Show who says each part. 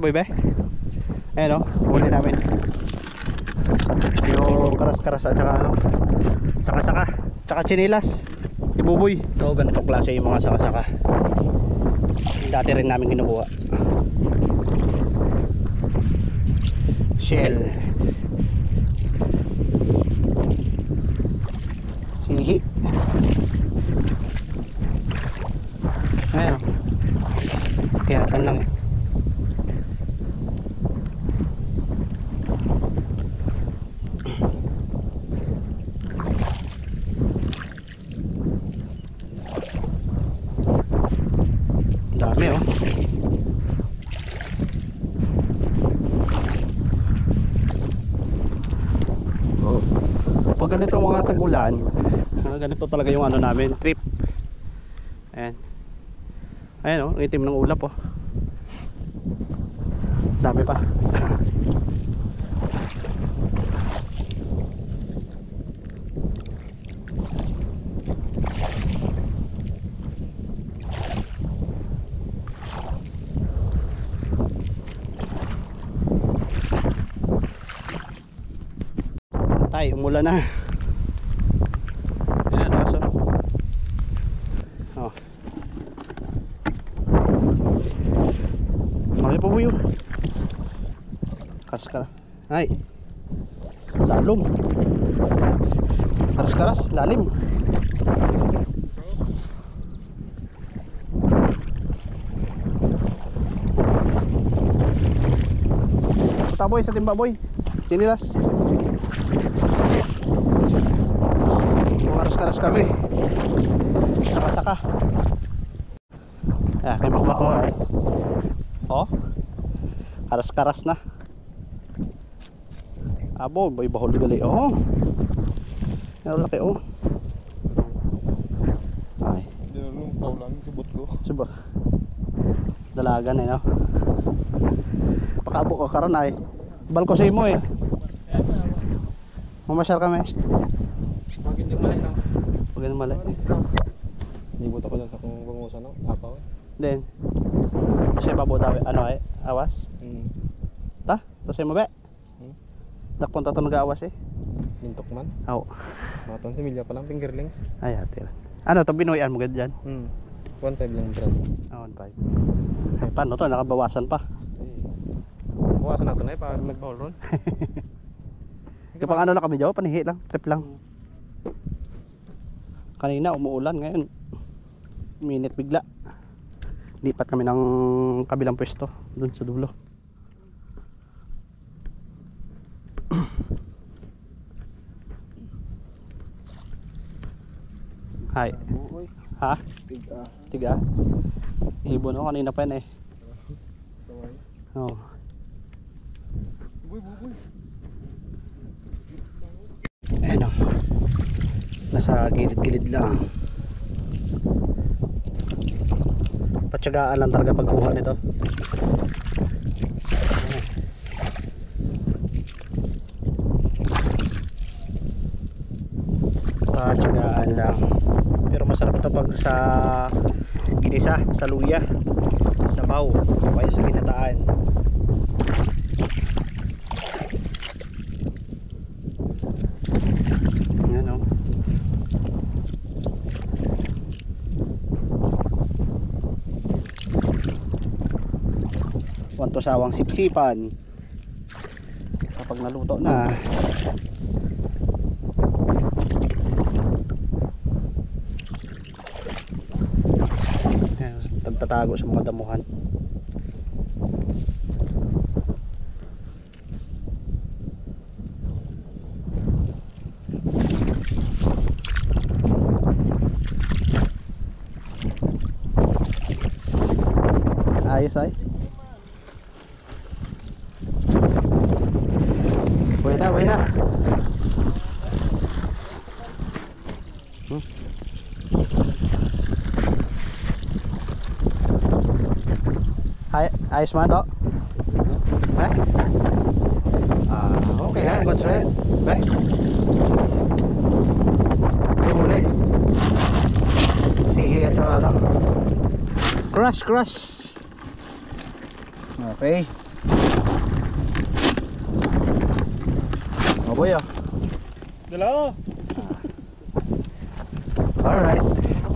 Speaker 1: Boy be? Ayan o, huli namin. Yung karas-karas at saka ano, saka-saka, tsaka chinilas. Ibuboy. Ito, ganitong klase yung mga saka-saka. Dati rin namin kinukuha. Shell. Sihi. Ayan o. Kaya kan lang eh. Dami oh. Oh. Pag ganito mga tag-ulan, ganito talaga yung ano namin, trip. Ayan. Ayan oh, itim ng ulap oh. Dami pa. Patay, umulan na. Ayan, lakas oh. Malaki po buyo. Karas-karas. Ay. Lalom. Karas-karas, lalim. Taboy sa timba boy. Sinilas. Karas-karas kami. Saka-saka. Ah, kay magmakuha eh. Oh. Karas-karas na. Abo, may bahol gali. Oh. Ano laki oh. Ay.
Speaker 2: Dinulong tao lang subot ko.
Speaker 1: Suba. Dalagan eh no. Pakabo ka karon ay. Balko sa imo eh. Mamasyal kami.
Speaker 2: Maging malay na.
Speaker 1: Pagin malay.
Speaker 2: Libot ako lang sa kung bangusan no. Apaw eh.
Speaker 1: Then. Kasi babo daw ano ay awas. Ta? To sa mo be. Nakpunta to nag-awas eh.
Speaker 2: Mintok man.
Speaker 1: Oo.
Speaker 2: Maton si Milya pa lang fingerling.
Speaker 1: Ay ate. Ano to binuyan mo gad dyan?
Speaker 2: 1.5 lang ang braso.
Speaker 1: Ah, 1.5. Ay paano to? Nakabawasan pa.
Speaker 2: Bawasan natin na eh para nagbahol ron.
Speaker 1: Kapag ano lang kami dyan, panihi lang, trip lang. Kanina umuulan, ngayon minute bigla. Lipat kami ng kabilang pwesto dun sa dulo. Hay. Ha? Tiga. Ibon ako kanina pa yan eh. Oh. Ayan o. Nasa gilid-gilid lang. Patsagaan lang talaga pagkuha nito. Patsagaan lang. Pero masarap ito pag sa ginisa, sa luya, sa baw, o kaya sa ginataan. Ayan o. Wanto sawang sipsipan kapag naluto na. Tagtatago sa mga damuhan. Ayos ay. Buena. Ayos man to. Eh? Okay ha, good sir. Eh? Ay huli. Sige ito ano. Crush. Okay. Maboy oh.
Speaker 2: Dala!
Speaker 1: Alright.